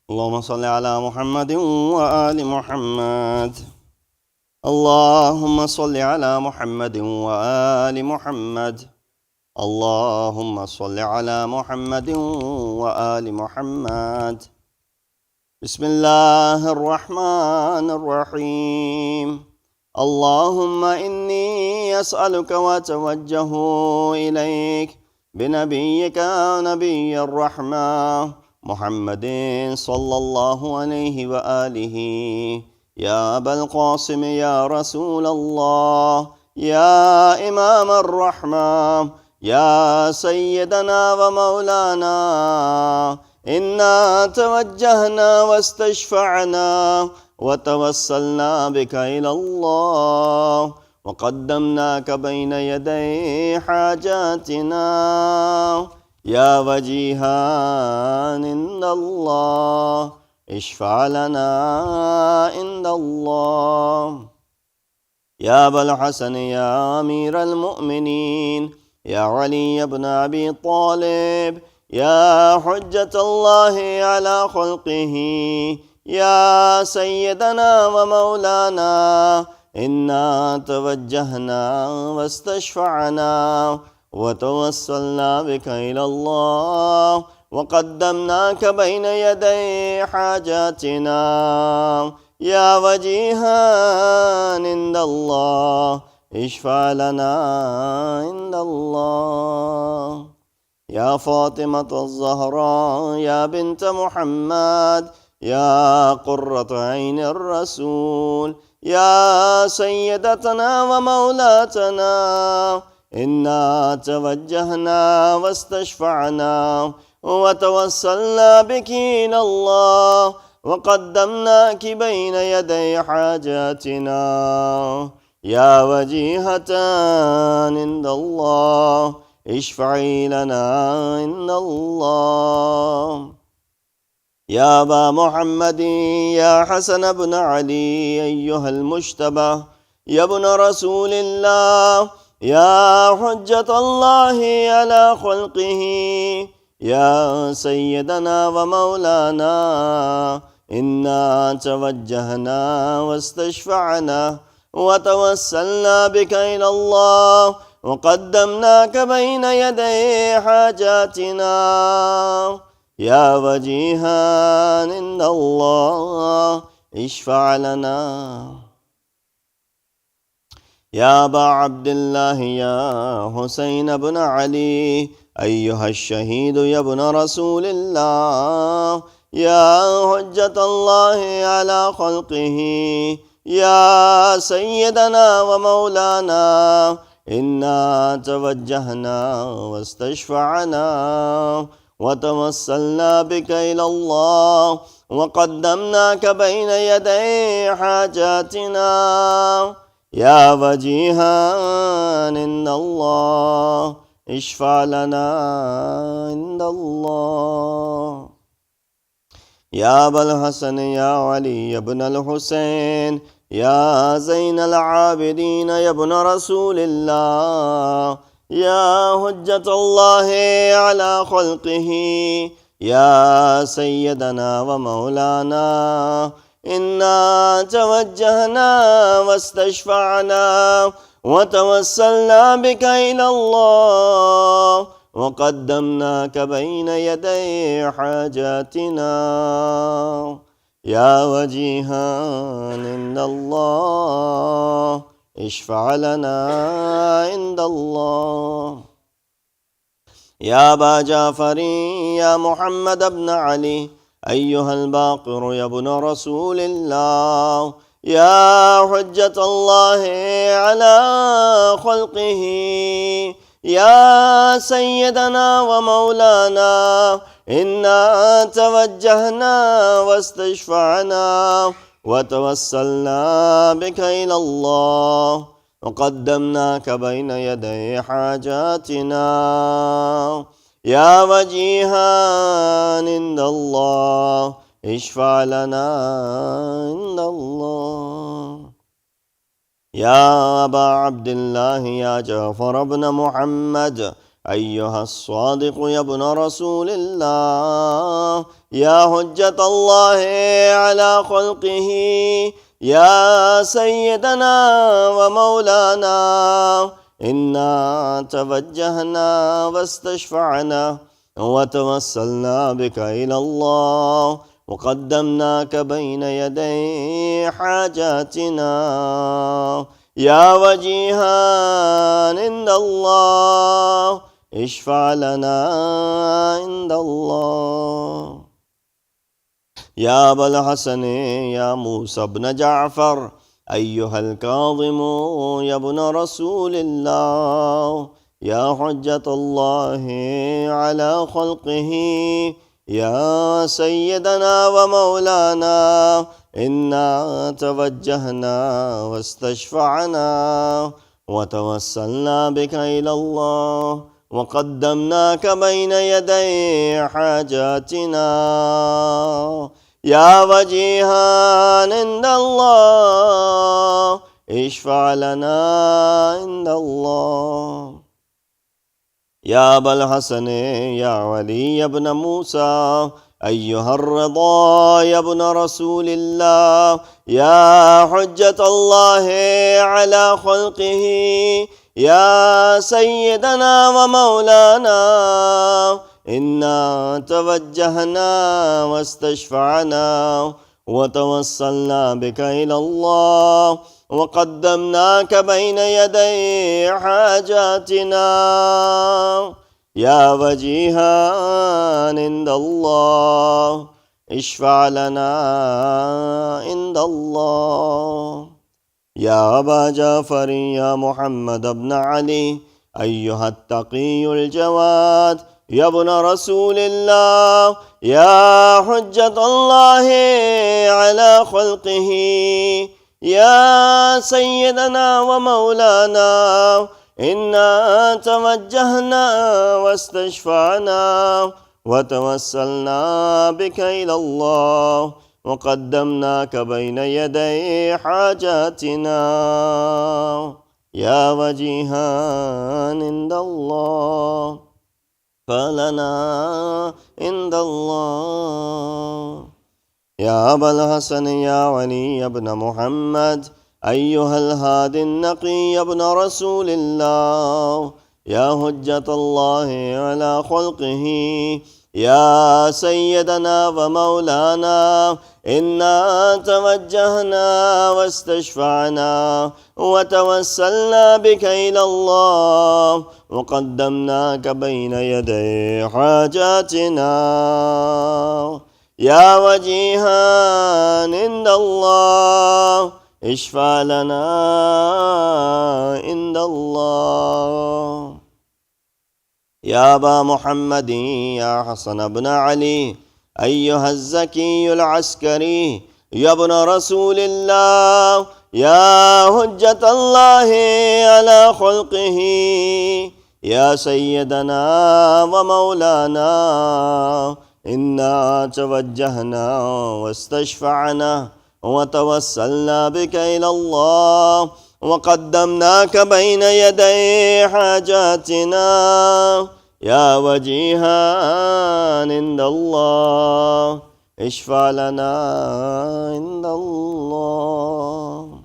اللهم صل على محمد وآل محمد. اللهم صل على محمد وآل محمد. اللهم صل على محمد وآل محمد. بسم الله الرحمن الرحيم. اللهم إني أسألك وأتوجه إليك بنبيك نبي الرحمة محمد صلى الله عليه وآله. يا أبا القاسم يا رسول الله، يا إمام الرحمة، يا سيدنا ومولانا، إنا توجهنا واستشفعنا وتوسلنا بك إلى الله، وقدمناك بين يدي حاجاتنا يا وجيها عند الله، اشفع لنا عند الله. يا أبا الحسن يا أمير المؤمنين، يا علي بن أبي طالب، يا حجة الله على خلقه، يا سيدنا ومولانا، إنا توجهنا واستشفعنا وتوسلنا بك إلى الله، وقدمناك بين يدي حاجاتنا يا وجيها عند الله، اشفع لنا عند الله. يا فاطمة الزهراء يا بنت محمد، يا قرة عين الرسول، يا سيدتنا ومولاتنا، إنا توجهنا واستشفعنا وتوسلنا بك إلى الله، وقدمناك بين يدي حاجاتنا يا وجيهة عند الله، اشفعي لنا عند الله. يا أبا محمد يا حسن بن علي أيها المجتبى، يا ابن رسول الله، يا حجة الله على خلقه، يا سيدنا ومولانا، إنا توجهنا واستشفعنا وتوسلنا بك إلى الله، وقدمناك بين يدي حاجاتنا يا وجيها عند الله، اشفع لنا. يا أبا عبد الله يا حسين بن علي أيها الشهيد يا ابن رسول الله، يا حجة الله على خلقه، يا سيدنا ومولانا، إنا توجهنا واستشفعنا وتوسلنا بك إلى الله، وقدمناك بين يدي حاجاتنا يا وجيها عند الله، اشفع لنا عند الله. يا أبا الحسن يا علي بن الحسين، يا زين العابدين يا ابن رسول الله، يا حجة الله على خلقه، يا سيدنا ومولانا، إنا توجهنا واستشفعنا وتوسلنا بك إلى الله، وقدمناك بين يدي حاجاتنا يا وجيها عند الله، اشفع لنا عند الله. يا أبا جعفر يا محمد بن علي أيها الباقر يا ابن رسول الله، يا حجة الله على خلقه، يا سيدنا ومولانا، إنا توجهنا واستشفعنا وتوسلنا بك إلى الله، وقدمناك بين يدي حاجاتنا يا وجيها عند الله، اشفع لنا عند الله. يا أبا عبد الله يا جعفر بن محمد أيها الصادق يا ابن رسول الله يا حجة الله على خلقه يا سيدنا ومولانا إنا توجهنا واستشفعنا وتوسلنا بك إلى الله وقدمناك بين يدي حاجاتنا يا وجيها عند الله اشفع لنا عند الله يا أبا الحسن يا موسى بن جعفر أيها الكاظم يا ابن رسول الله يا حجة الله على خلقه يا سيدنا ومولانا إنا توجهنا واستشفعنا وتوسلنا بك إلى الله وقدمناك بين يدي حاجاتنا يا وجيها عند الله اشفع لنا عند الله يا أبا الحسن يا علي بن موسى أيها الرضا يا ابن رسول الله يا حجة الله على خلقه يا سيدنا ومولانا إنا توجهنا واستشفعنا وتوسلنا بك إلى الله وقدمناك بين يدي حاجاتنا يا وجيها عند الله اشفع لنا عند الله يا أبا جعفر يا محمد بن علي أيها التقي الجواد يا ابن رسول الله يا حجة الله على خلقه يا سيدنا ومولانا إنا توجهنا واستشفعنا وتوسلنا بك إلى الله وقدمناك بين يدي حاجاتنا يا وجيها عند الله فلنا عند الله يا أبا الحسن يا علي بن محمد أيها الهادي النقي ابن رسول الله يا حجة الله على خلقه يا سيدنا ومولانا إنا توجهنا واستشفعنا وتوسلنا بك إلى الله وقدمناك بين يدي حاجاتنا يا وجيها عند الله اشفع لنا عند الله يا أبا محمد يا حسن بن علي أيها الزكي العسكري يا ابن رسول الله يا حجة الله على خلقه يا سيدنا ومولانا إنا توجهنا واستشفعنا وتوسلنا بك إلى الله وقدمناك بين يدي حاجاتنا يا وجيها عند الله اشفع لنا عند الله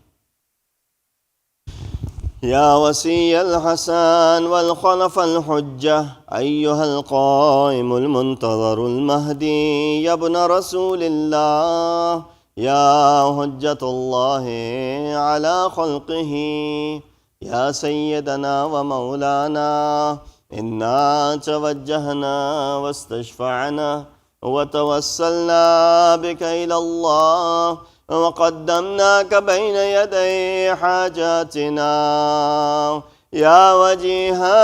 يا وسي الحسن والخلف الحجة أيها القائم المنتظر المهدي يا ابن رسول الله يا حجة الله على خلقه يا سيدنا ومولانا إنا توجهنا واستشفعنا وتوسلنا بك إلى الله وقدمناك بين يدي حاجاتنا يا وجيها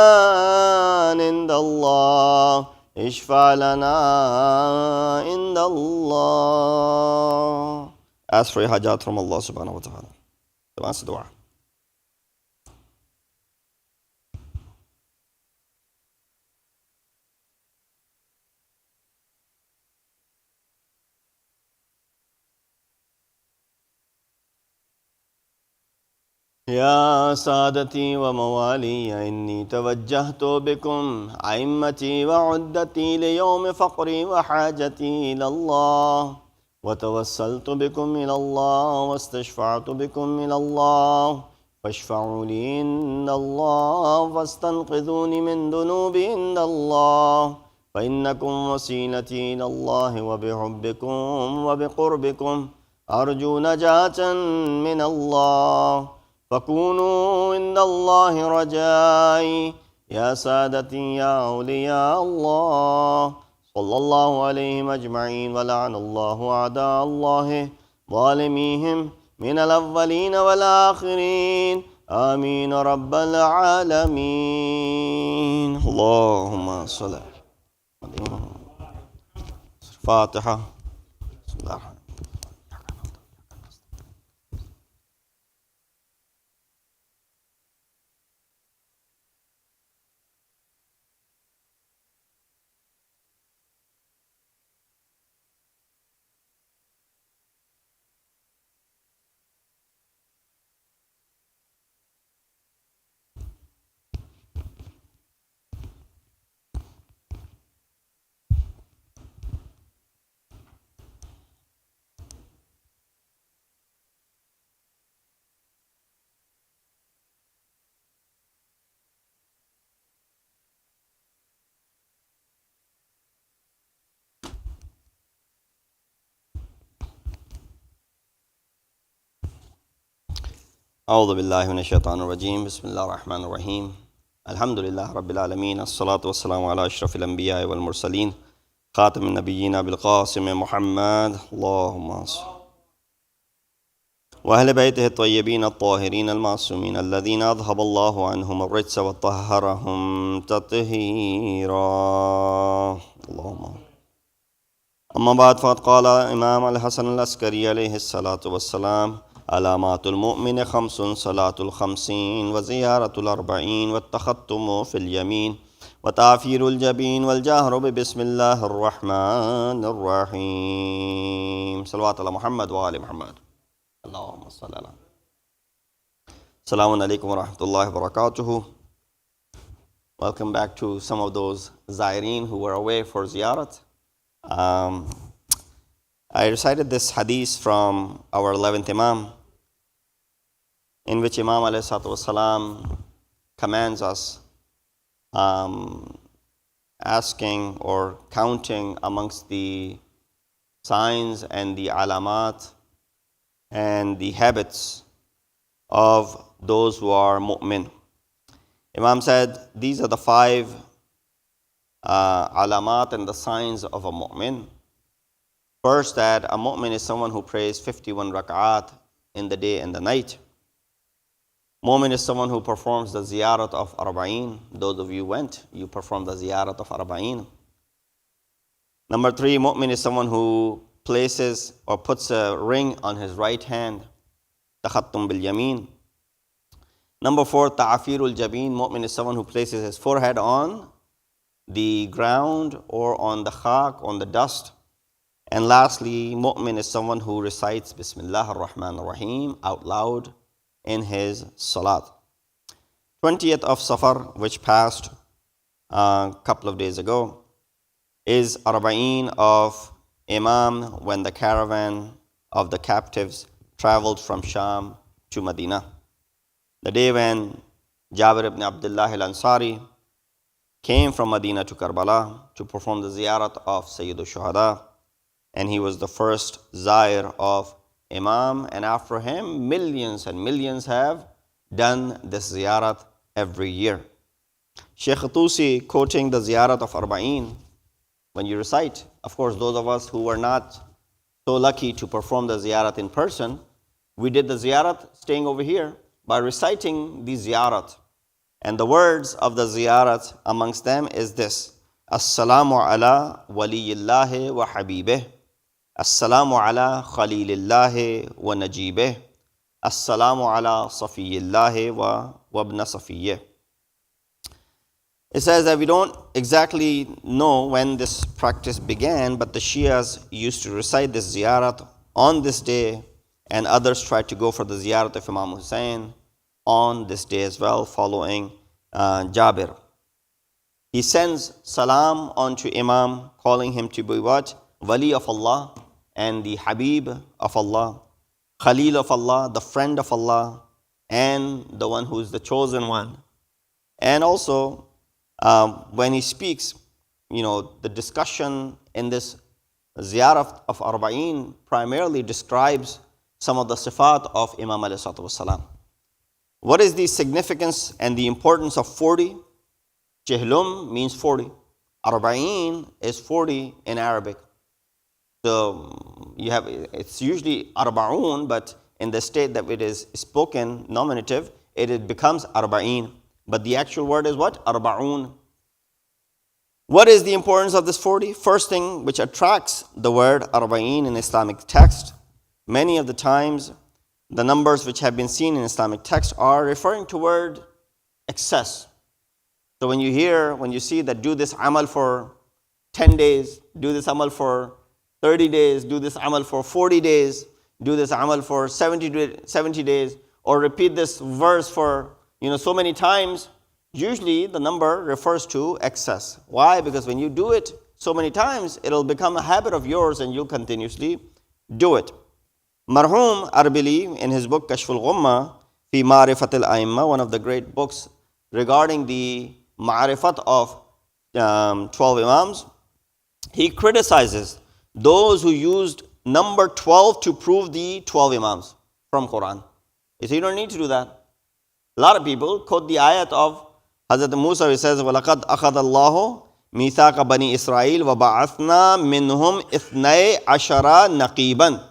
عند الله اشفع لنا عند الله. Ask for your hajat from Allah subhanahu wa ta'ala. So answer dua. يا سادتي وموالي إني توجهت بكم أئمتي وعدتي ليوم فقري وحاجتي إلى الله وتوسلت بكم إلى الله واستشفعت بكم إلى الله فاشفعوا لي عند الله واستنقذوني من ذنوبي عند الله فإنكم وسيلتي إلى الله وبحبكم وبقربكم أرجو نجاة من الله فكونوا عند الله رجائي يا سادتي يا أولياء الله صلى الله عليهم أجمعين ولعن الله أعداء الله ظالميهم من الأولين والآخرين آمين رب العالمين. اللهم صل على الفاتحة. بسم الله الرحمن الرحيم. أعوذ بالله من الشيطان الرجيم. بسم الله الرحمن الرحيم. الحمد لله رب العالمين. الصلاة والسلام على أشرف الأنبياء والمرسلين خاتم النبيين بالقاسم محمد اللهم صل وأهل بيته الطيبين الطاهرين المعصومين الذين أذهب الله عنهم الرجس وطهرهم تطهيرا. اللهم أما بعد فقد قال إمام الحسن العسكري عليه الصلاة والسلام علامات المؤمن خمس: صلاة الخمسين وزيارة الأربعين والتختم في اليمين وتعفير الجبين والجهر ببسم الله الرحمن الرحيم. صلوات على محمد وآل محمد. اللهم صل على. Assalamu alaikum wa rahmatullahi wa barakatuhu. Welcome back to some of those Zaireen who were away for ziyarat. I recited this hadith from our 11th Imam, in which Imam alayhi salatu wasalam commands us asking or counting amongst the signs and the alamat and the habits of those who are mu'min. Imam said these are the 5 alamat and the signs of a mu'min. First, that a mu'min is someone who prays 51 rak'at in the day and the night. Mu'min is someone who performs the ziyarat of arba'in. Those of you went, you performed the ziyarat of arba'in. Number 3, mu'min is someone who places or puts a ring on his right hand, takhattum bil yamin. Number 4, ta'afirul jabin. Mu'min is someone who places his forehead on the ground or on the khak, on the dust. And lastly, mu'min is someone who recites Bismillah ar-Rahman ar-Rahim out loud in his salat. 20th of Safar, which passed a couple of days ago, is Arba'een of Imam when the caravan of the captives traveled from Sham to Medina. The day when Jabir ibn Abdullah al-Ansari came from Medina to Karbala to perform the ziyarat of Sayyidul Shuhada, and he was the first Zair of Imam, and after him millions and millions have done this ziyarat every year. Shaykh Tusi, quoting the ziyarat of Arba'een, when you recite, of course those of us who were not so lucky to perform the ziyarat in person, we did the ziyarat staying over here by reciting the ziyarat. And the words of the ziyarat amongst them is this: Assalamu ala waliyillahi wa habibih, Assalamu ala khalilillahi wa najibih, Assalamu ala safiyillahi wa wabna safiyyih. It says that we don't exactly know when this practice began, but the Shias used to recite this ziyarat on this day, and others tried to go for the ziyarat of Imam Hussein on this day as well, following Jabir. He sends salam onto Imam, calling him to be what? Wali of Allah and the Habib of Allah, Khalil of Allah, the friend of Allah, and the one who is the chosen one. And also, when he speaks, the discussion in this ziyarah of Arba'een primarily describes some of the sifat of Imam alayhi salatu wasalam. What is the significance and the importance of 40? Jihlum means 40. Arba'een is 40 in Arabic. So it's usually Arba'un, but in the state that it is spoken nominative, it becomes Arba'een. But the actual word is what? Arba'un. What is the importance of this 40? First thing which attracts the word Arba'een in Islamic text, many of the times the numbers which have been seen in Islamic text are referring to word excess. So when you see that do this amal for 10 days, do this amal for 30 days, do this amal for 40 days, do this amal for 70 days, or repeat this verse for so many times, usually the number refers to excess. Why? Because when you do it so many times, it'll become a habit of yours and you'll continuously do it. Marhum Arbili, in his book Kashful Ghumma fi Ma'rifat al-A'imma, one of the great books regarding the ma'rifat of 12 Imams, he criticizes those who used number 12 to prove the 12 Imams from Quran. He said, you don't need to do that. A lot of people quote the ayat of Hazrat Musa, who says, وَلَقَدْ أَخَذَ اللَّهُ مِيثَاقَ بَنِي إِسْرَائِيلَ وَبَعَثْنَا مِنْهُمْ إِثْنَيْ عَشَرَ نَقِيبًا.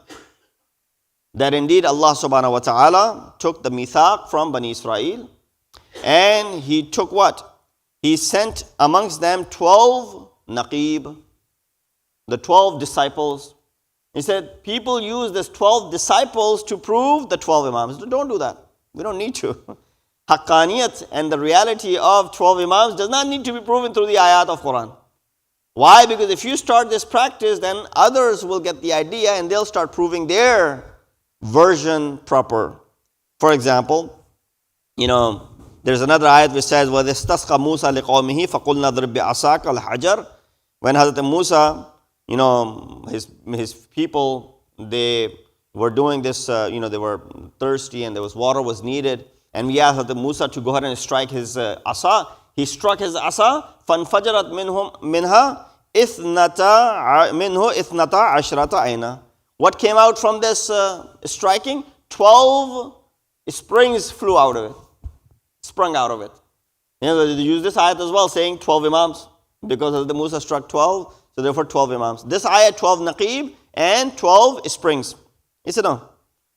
That indeed Allah subhanahu wa ta'ala took the mithaq from Bani Israel, and He took what? He sent amongst them 12 naqib, the 12 disciples. He said, people use this 12 disciples to prove the 12 Imams. Don't do that. We don't need to. Haqqaniyat and the reality of 12 Imams does not need to be proven through the ayat of Quran. Why? Because if you start this practice, then others will get the idea and they'll start proving their version proper. For example, there's another ayat which says, وَإِسْتَسْقَى مُوسَى لِقَوْمِهِ فَقُلْنَا اضْرِبْ بِعَصَاكَ الْحَجَرَ. When Hazrat Musa, his people, they were doing this, they were thirsty and water was needed. And we asked Hazrat Musa to go ahead and strike his asa. He struck his asa. فَانْفَجَرَتْ مِنْهَا إِثْنَتَا عَشْرَةَ عَيْنًا. What came out from this striking? 12 springs flew out of it. Sprung out of it. They use this ayat as well, saying 12 Imams. Because Hazrat Musa struck 12, so therefore 12 Imams. This ayat, 12 naqib and 12 springs. He said, no,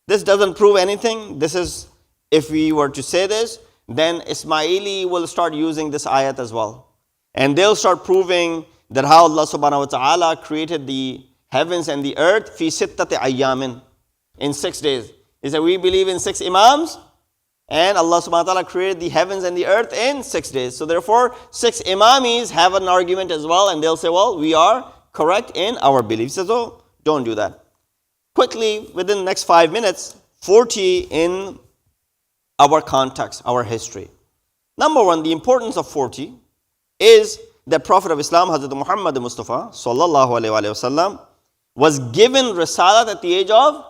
this doesn't prove anything. This is, if we were to say this, then Ismaili will start using this ayat as well. And they'll start proving that how Allah subhanahu wa ta'ala created the heavens and the earth fi sittati ayyamin, in 6 days. He said, we believe in 6 Imams, and Allah subhanahu wa ta'ala created the heavens and the earth in 6 days. So therefore, 6 Imamis have an argument as well, and they'll say, well, we are correct in our beliefs. So don't do that. Quickly, within the next 5 minutes, 40 in our context, our history. Number one, the importance of 40 is that Prophet of Islam, Hazrat Muhammad Mustafa sallallahu alaihi wasallam, was given risalat at the age of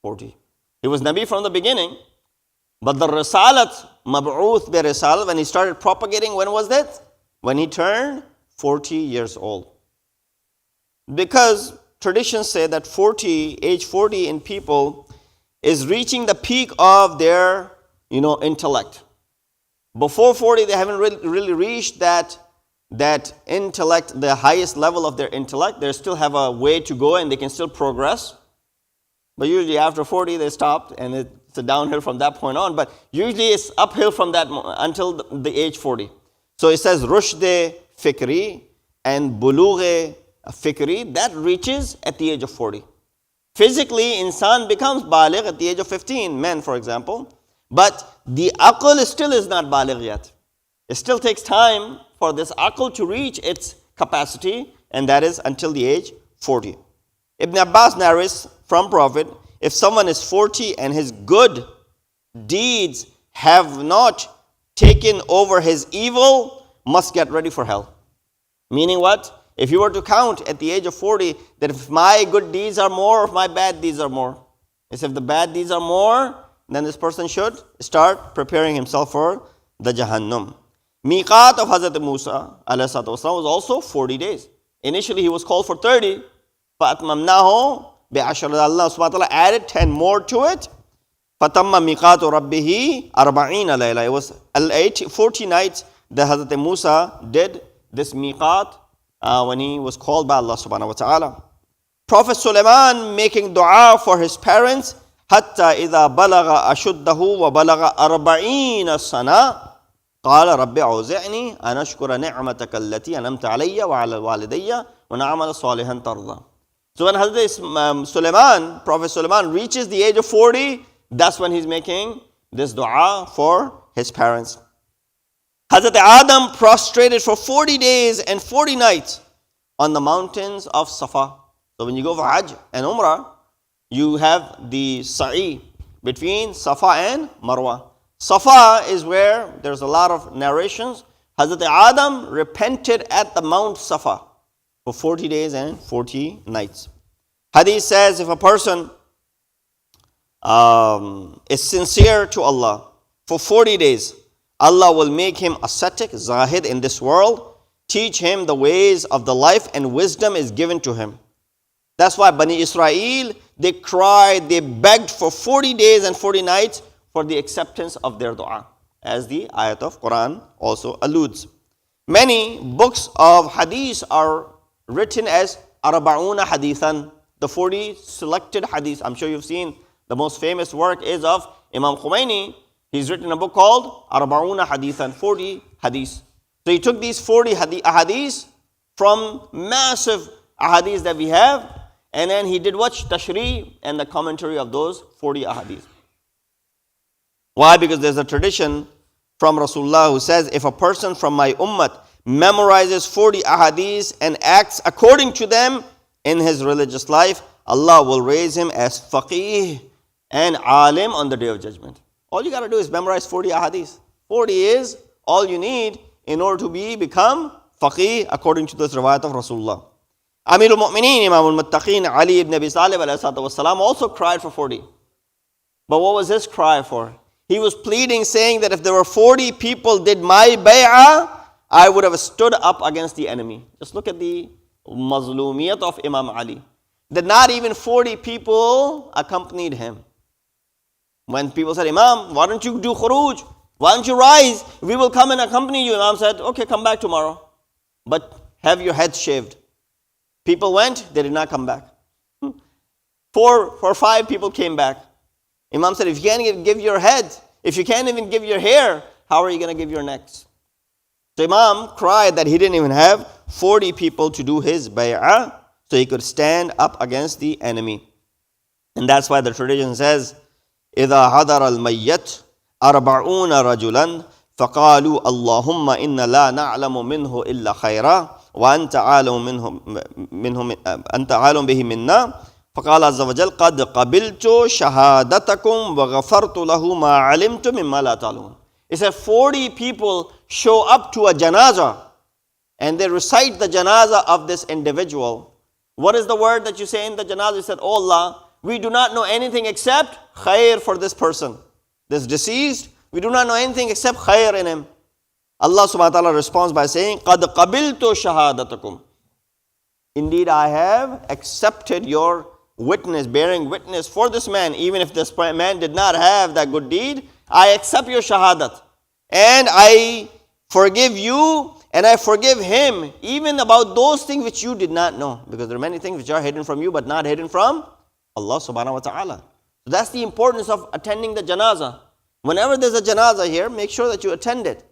40. He was Nabi from the beginning, but the risalat, mab'uth bi risalat, when he started propagating, when was that? When he turned 40 years old. Because traditions say that age 40 in people is reaching the peak of their, intellect. Before 40, they haven't really reached that intellect, the highest level of their intellect. They still have a way to go and they can still progress. But usually after 40, they stopped and it's a downhill from that point on. But usually it's uphill from that until the age 40. So it says rushd fikri and bulugh fikri, that reaches at the age of 40. Physically, insan becomes baligh at the age of 15, men for example. But the aql still is not baligh yet. It still takes time for this aql to reach its capacity, and that is until the age 40. Ibn Abbas narrates from Prophet, if someone is 40 and his good deeds have not taken over his evil must get ready for hell. Meaning what? If you were to count at the age of 40, that if my good deeds are more, or if my bad deeds are more. If the bad deeds are more, then this person should start preparing himself for the Jahannam. Miqat of Hazrat Musa was also 40 days. Initially he was called for 30. فَأَتْمَمْنَاهُ بِعَشْرٍ. Allah subhanahu wa ta'ala added 10 more to it. فَتَمَّ مِقَاتُ رَبِّهِ 40 لَيْلَةً. It was 40 nights that Hazrat Musa did this miqat when he was called by Allah subhanahu wa ta'ala. Prophet Sulaiman making dua for his parents. حَتَّى إِذَا بَلَغَ أَشُدَّهُ وَبَلَغَ 40 سَنَةً قال رب أوزعني أن أشكر نعمتك التي أنعمت علي وعلى والدي ونعمل صالحا ترضى. So when Hazrat Prophet Sulaiman reaches the age of 40, that's when he's making this dua for his parents. Hazrat Adam prostrated for 40 days and 40 nights on the mountains of Safa. So when you go for Hajj and Umrah, you have the sa'i between Safa and Marwa. Safa is where there's a lot of narrations. Hazrat Adam repented at the Mount Safa for 40 days and 40 nights. Hadith says if a person is sincere to Allah for 40 days, Allah will make him ascetic, zahid in this world, teach him the ways of the life, and wisdom is given to him. That's why Bani Israel, they cried, they begged for 40 days and 40 nights for the acceptance of their dua, as the ayat of Quran also alludes. Many books of hadith are written as Arba'una Hadithan, the 40 selected hadith. I'm sure you've seen the most famous work is of Imam Khomeini. He's written a book called Arba'una Hadithan, 40 hadith. So he took these 40 hadith from massive ahadith that we have, and then he did what? Tashri and the commentary of those 40 ahadith. Why? Because there's a tradition from Rasulullah who says, if a person from my ummah memorizes 40 ahadith and acts according to them in his religious life, Allah will raise him as faqih and alim on the day of judgment. All you got to do is memorize 40 ahadith. 40 is all you need in order to become faqih according to this riwayat of Rasulullah. Amirul Mu'mineen, Imam al-Muttaqeen, Ali ibn Abi Talib also cried for 40. But what was his cry for? He was pleading, saying that if there were 40 people did my bay'ah, I would have stood up against the enemy. Just look at the mazlumiyat of Imam Ali. That not even 40 people accompanied him. When people said, Imam, why don't you do khuruj? Why don't you rise? We will come and accompany you. Imam said, okay, come back tomorrow. But have your head shaved. People went, they did not come back. 4 or 5 people came back. Imam said, if you can't even give your head, if you can't even give your hair, how are you going to give your necks? So Imam cried that he didn't even have 40 people to do his bay'ah, so he could stand up against the enemy. And that's why the tradition says, إِذَا حَضَرَ الْمَيَّتِ أَرْبَعُونَ رَجُلًا فَقَالُوا اللَّهُمَّ إِنَّ لَا نَعْلَمُ مِنْهُ إِلَّا خَيْرًا وَأَنْتَ عَالِمٌ بِهِ مِنَّا فقال عز وجل قد قبلت شهادتكم وغفرت له ما علمت مما لا تعلمون. It said 40 people show up to a janazah and they recite the janazah of this individual. What is the word that you say in the janazah? You said, oh Allah, we do not know anything except khair for this person. This deceased, we do not know anything except khair in him. Allah subhanahu wa ta'ala responds by saying, قَدْ قَبِلْتُ شَهَادَتَكُمْ. Indeed, I have accepted your witness, bearing witness for this man. Even if this man did not have that good deed, I accept your shahadat. And I forgive you and I forgive him, even about those things which you did not know. Because there are many things which are hidden from you, but not hidden from Allah subhanahu wa ta'ala. So that's the importance of attending the janazah. Whenever there's a janazah here, make sure that you attend it.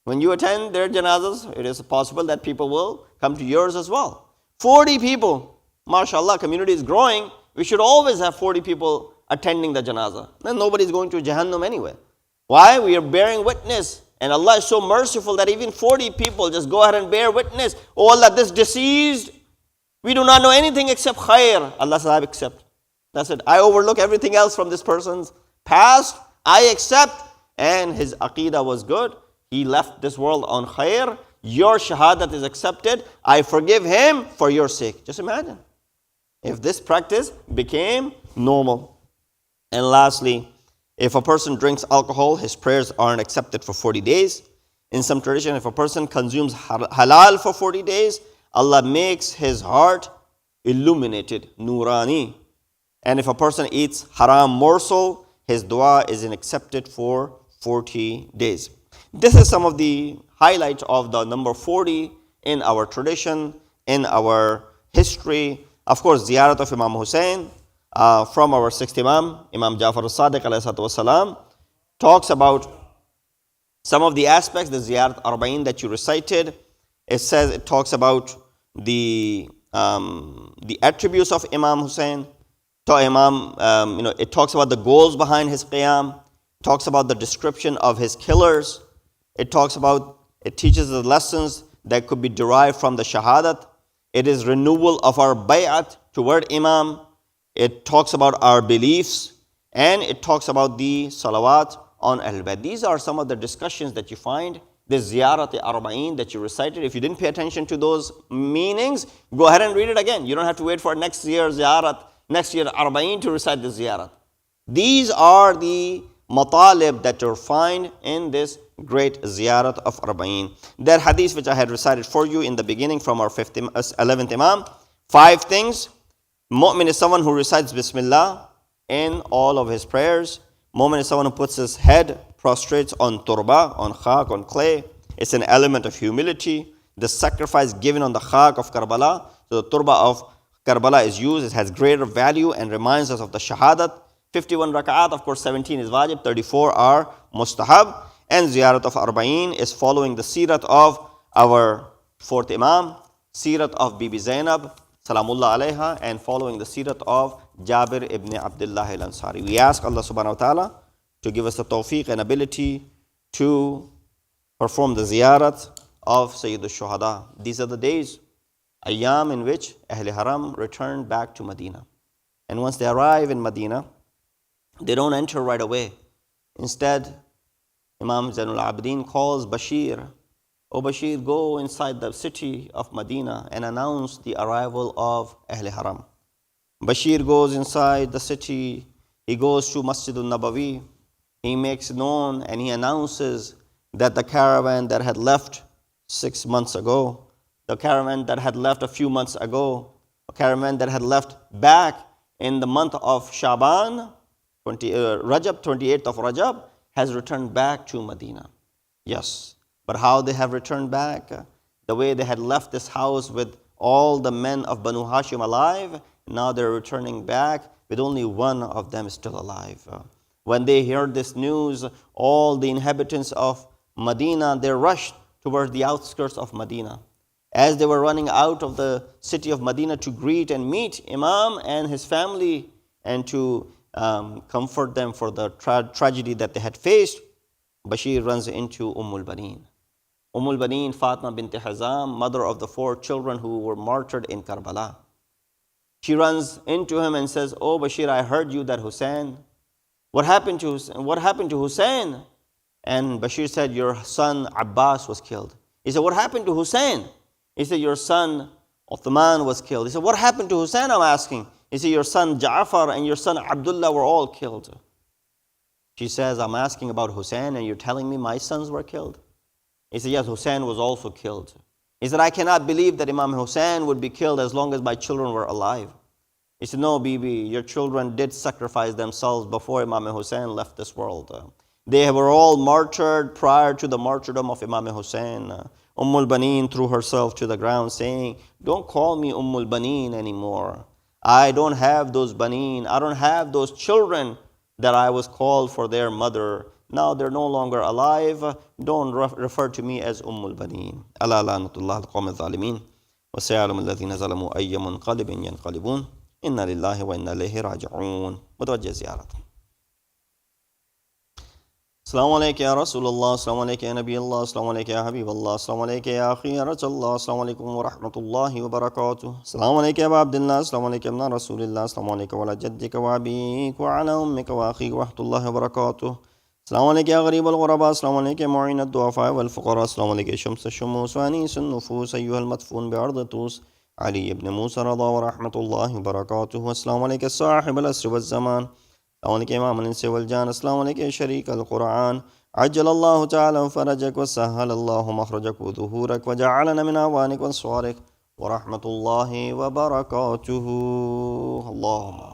When you attend their janazahs, it is possible that people will come to yours as well. 40 people. MashaAllah, community is growing. We should always have 40 people attending the janazah. Then nobody is going to Jahannam anyway. Why? We are bearing witness. And Allah is so merciful that even 40 people just go ahead and bear witness. Oh Allah, this deceased, we do not know anything except khair. Allah says, I accept. That's it. I overlook everything else from this person's past. I accept and his aqidah was good, he left this world on khair, your shahadat is accepted, I forgive him for your sake. Just imagine if this practice became normal. And lastly, if a person drinks alcohol, his prayers aren't accepted for 40 days. In some tradition, if a person consumes halal for 40 days, Allah makes his heart illuminated, nurani. And if a person eats haram morsel, his dua is accepted for 40 days. This is some of the highlights of the number 40 in our tradition, in our history. Of course, ziyarat of Imam Hussein from our sixth Imam, Imam Jafar al-Sadiq alayhi wasalam, talks about some of the aspects, the ziyarat arba'in that you recited. It talks about the attributes of Imam Hussein. It talks about the goals behind his qiyam. It talks about the description of his killers. It teaches the lessons that could be derived from the shahadat. It is renewal of our bay'at toward Imam. It talks about our beliefs, and it talks about the salawat on Ahl-Bayt. These are some of the discussions that you find, the ziyarat arba'in that you recited. If you didn't pay attention to those meanings, go ahead and read it again. You don't have to wait for next year ziyarat, next year arba'in to recite the ziyarat. These are the matalib that you'll find in this great ziyarat of arba'in. That hadith which I had recited for you in the beginning from our 11th Imam, 5 things. Mu'min is someone who recites Bismillah in all of his prayers. Mu'min is someone who puts his head, prostrates on turba, on khak, on clay. It's an element of humility. The sacrifice given on the khak of Karbala, so the turba of Karbala is used. It has greater value and reminds us of the shahadat. 51 rak'at, of course 17 is wajib, 34 are mustahab. And ziyarat of arba'in is following the sirat of our 4th Imam, sirat of Bibi Zainab, salamullah alayha, and following the sirat of Jabir ibn Abdullah al-Ansari. We ask Allah subhanahu wa ta'ala to give us the tawfiq and ability to perform the ziyarat of Sayyid al-Shuhada. These are the days, ayyam, in which Ahl Haram return back to Medina. And once they arrive in Medina, they don't enter right away. Instead, Imam Zainul Abidin calls Bashir, "O Bashir, go inside the city of Medina and announce the arrival of Ahl Haram." Bashir goes inside the city, he goes to Masjid-e-Ali, he makes known and he announces that the caravan that had left 6 months ago, the caravan that had left a few months ago, a caravan that had left back in the month of Shaban, 28th of Rajab, has returned back to Medina. Yes, but how they have returned back? The way they had left this house with all the men of Banu Hashim alive, now they're returning back with only one of them still alive. When they heard this news, all the inhabitants of Medina, they rushed towards the outskirts of Medina. As they were running out of the city of Medina to greet and meet Imam and his family and to comfort them for the tragedy that they had faced, Bashir runs into Baneen. Baneen, Fatma bint Hazam, mother of the 4 children who were martyred in Karbala. She runs into him and says, "Oh Bashir, I heard you that Hussein. What happened to Hussein? What happened to Hussein?" And Bashir said, "Your son Abbas was killed." He said, "What happened to Hussein?" He said, "Your son Uthman was killed." He said, "What happened to Hussein?" I'm asking. He said, "Your son Ja'far and your son Abdullah were all killed." She says, "I'm asking about Hussein and you're telling me my sons were killed?" He said, "Yes, Hussein was also killed." He said, "I cannot believe that Imam Hussein would be killed as long as my children were alive." He said, "No, Bibi, your children did sacrifice themselves before Imam Hussein left this world. They were all martyred prior to the martyrdom of Imam Hussein." Baneen threw herself to the ground saying, "Don't call me Baneen anymore. I don't have those Baneen. I don't have those children that I was called for their mother. Now they're no longer alive. Don't refer to me as Baneen." Ala la'natullah al-qawm al-zalimin. Wa sayalamu alladhina zalamu ayya munqalibin yanqalibun. Inna lillahi wa inna ilayhi raji'un. Mutawajjih ziyarat. Assalamu alaikum ya Rasulullah, assalamu alaikum ya Nabi Allah, assalamu alaikum ya Habib Allah, assalamu alaikum ya Akhi ya Rajallah, assalamu alaikum wa rahmatullahi wa barakatuh. Assalamu alaikum ya Aba Abdullah, assalamu alaikum ya Rasulullah, assalamu alaikum wa ala jaddika wa abik wa ala ummika wa akhika wa rahmatullahi wa barakatuh. अस्सलाम वालेकुम या गरीबल गुरबा, अस्सलाम वालेकुम मुइनद दुआफा वल फुकरा, अस्सलाम वालेकुम शम्स शुमूस व अनीसन नुफूस अय्युहल मदफून बिअर्द तूस अली इब्न मूसा रज़ा व रहमतुल्लाहि व बरकातुहु, अस्सलाम वालेकुम साहिबल अस्र वज़ ज़मान, अस्सलाम वालेकुम इमामुल इंस वल जान, अस्सलाम वालेकुम शरीकल कुरआन, अज्जलल्लाहु तआला फरजक व सहहलल्लाहु मखरजक व ज़ुहूरक व जअलना मिन अवानिक व स्वारिक व रहमतुल्लाहि व बरकातुहु। अल्लाहुम्मा